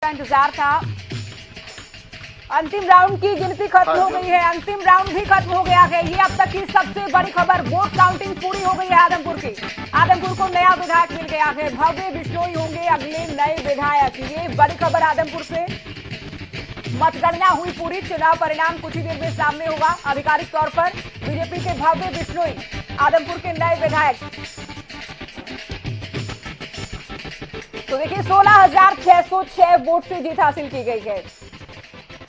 इंतजार था। अंतिम राउंड की गिनती खत्म हो गई है, अंतिम राउंड भी खत्म हो गया है। ये अब तक की सबसे बड़ी खबर, वोट काउंटिंग पूरी हो गई है आदमपुर की। आदमपुर को नया विधायक मिल गया है, भव्य बिश्नोई होंगे अगले नए विधायक। ये बड़ी खबर आदमपुर से। मतगणना हुई पूरी, चुनाव परिणाम कुछ ही देर में सामने होगा। आधिकारिक तौर पर बीजेपी के भव्य बिश्नोई आदमपुर के नए विधायक। तो देखिए 16,606 वोट से जीत हासिल की गई है।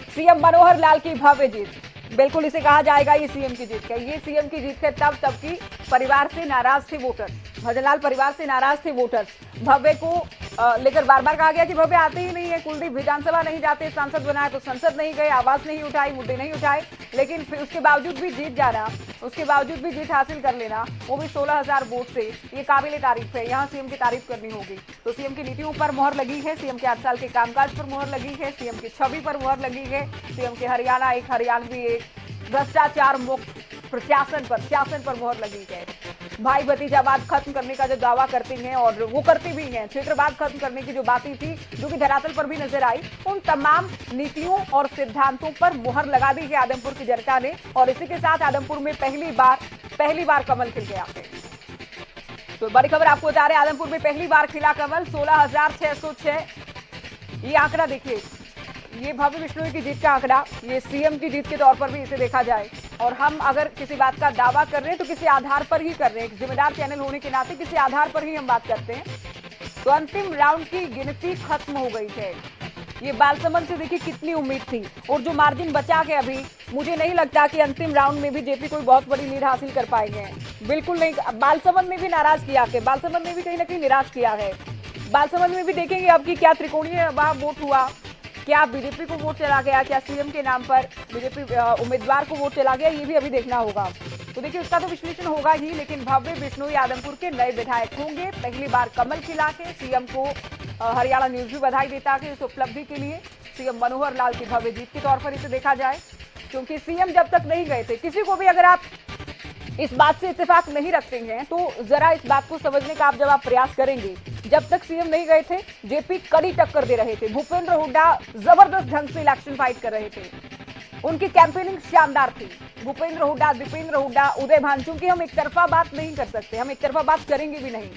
सीएम मनोहर लाल की भव्य जीत, बिल्कुल इसे कहा जाएगा ये सीएम की जीत है। ये सीएम की जीत है तब की परिवार से नाराज थे वोटर, भजनलाल परिवार से नाराज थे वोटर्स। भव्य को लेकर बार बार कहा गया कि भव्य आते ही नहीं है, कुलदीप विधानसभा नहीं जाते, सांसद बनाए तो संसद नहीं गए, आवाज नहीं उठाई, मुद्दे नहीं उठाए, लेकिन फिर उसके बावजूद भी जीत जाना, उसके बावजूद भी जीत हासिल कर लेना, वो भी 16,000 वोट से, ये काबिले तारीफ है। यहाँ सीएम की तारीफ करनी होगी। तो सीएम की नीतियों पर मुहर लगी है, सीएम के 8 साल के कामकाज पर मुहर लगी है, सीएम की छवि पर मुहर लगी है, सीएम के हरियाणा एक हरियाणवी एक भ्रष्टाचार मुक्त प्रशासन पर मुहर लगी है। भाई भतीजावाद खत्म करने का जो दावा करते हैं और वो करते भी हैं, क्षेत्रवाद खत्म करने की जो बातें थी जो कि धरातल पर भी नजर आई, उन तमाम नीतियों और सिद्धांतों पर मुहर लगा दी है आदमपुर की जनता ने। और इसी के साथ आदमपुर में पहली बार कमल खिल गया है। तो बड़ी खबर आपको बता रहे, आदमपुर में पहली बार खिला कमल। 16,606 ये आंकड़ा देखिए, ये भव्य बिश्नोई की जीत का आंकड़ा, ये सीएम की जीत के तौर पर भी इसे देखा जाए। और हम अगर किसी बात का दावा कर रहे हैं तो किसी आधार पर ही कर रहे हैं, एक जिम्मेदार चैनल होने के नाते किसी आधार पर ही हम बात करते हैं। तो अंतिम राउंड की गिनती खत्म हो गई है। ये बालसमंद से देखिए कितनी उम्मीद थी, और जो मार्जिन बचा के अभी, मुझे नहीं लगता कि अंतिम राउंड में भी जेपी कोई बहुत बड़ी लीड हासिल कर पाएंगे, बिल्कुल नहीं। बालसमंद ने भी नाराज किया है, बालसमंद ने भी कहीं ना कहीं निराश किया है। बालसमंद में भी देखेंगे अब की क्या त्रिकोणीय वहां वोट हुआ, क्या बीजेपी को वोट चला गया, क्या सीएम के नाम पर बीजेपी उम्मीदवार को वोट चला गया, ये भी अभी देखना होगा। तो देखिए उसका तो विश्लेषण होगा ही, लेकिन भव्य बिश्नोई आदमपुर के नए विधायक होंगे। पहली बार कमल खिला के सीएम को हरियाणा न्यूज भी बधाई देता है इस उपलब्धि के लिए। सीएम मनोहर लाल की भव्य जीत के तौर पर इसे देखा जाए, क्योंकि सीएम जब तक नहीं गए थे, किसी को भी अगर आप इस बात से इत्तेफाक नहीं रखते हैं तो जरा इस बात को समझने का आप जब आप प्रयास करेंगे, जब तक सीएम नहीं गए थे जेपी कड़ी टक्कर दे रहे थे, भूपेंद्र हुड्डा जबरदस्त ढंग से इलेक्शन फाइट कर रहे थे, उनकी कैंपेनिंग शानदार थी। भूपेंद्र हुड्डा, दीपेंद्र हुड्डा, उदय भान, चूंकि हम एक तरफा बात नहीं कर सकते, हम एक तरफा बात करेंगे भी नहीं,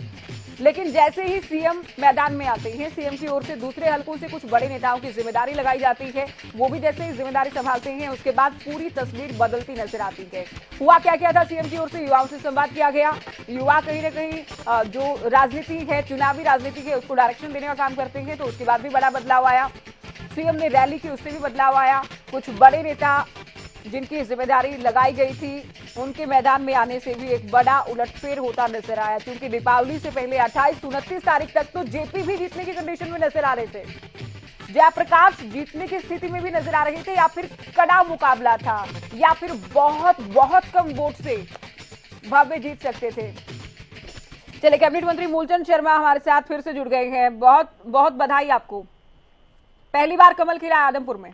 लेकिन जैसे ही सीएम मैदान में आते हैं, सीएम की ओर से दूसरे हलकों से कुछ बड़े नेताओं की जिम्मेदारी लगाई जाती है, वो भी जैसे ही जिम्मेदारी संभालते हैं उसके बाद पूरी तस्वीर बदलती नजर आती है। हुआ क्या क्या था, सीएम की ओर से युवाओं से संवाद किया गया। युवा कहीं ना कहीं जो राजनीति है, चुनावी राजनीति है, उसको डायरेक्शन देने का काम करते हैं, तो उसके बाद भी बड़ा बदलाव आया। सीएम ने रैली की, उससे भी बदलाव आया। कुछ बड़े नेता जिनकी जिम्मेदारी लगाई गई थी, उनके मैदान में आने से भी एक बड़ा उलटफेर होता नजर आया, क्योंकि दीपावली से पहले 28-29 तारीख तक तो जेपी भी जीतने की कंडीशन में नजर आ रहे थे, जयप्रकाश जीतने की स्थिति में भी नजर आ रहे थे, या फिर कड़ा मुकाबला था, या फिर बहुत बहुत कम वोट से भव्य जीत सकते थे। चलिए, कैबिनेट मंत्री मूलचंद शर्मा हमारे साथ फिर से जुड़ गए हैं। बहुत बहुत बधाई आपको, पहली बार कमल खिला आदमपुर में।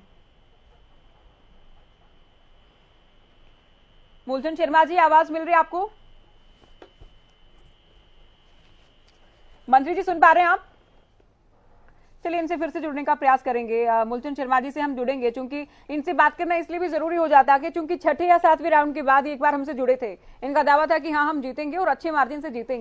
मूलचंद शर्मा जी, आवाज मिल रही है आपको? मंत्री जी सुन पा रहे हैं आप? चलिए इनसे फिर से जुड़ने का प्रयास करेंगे। मूलचंद शर्मा जी से हम जुड़ेंगे, क्योंकि इनसे बात करना इसलिए भी जरूरी हो जाता है कि चूंकि छठे या सातवें राउंड के बाद एक बार हमसे जुड़े थे, इनका दावा था कि हाँ हम जीतेंगे और अच्छे मार्जिन से जीतेंगे।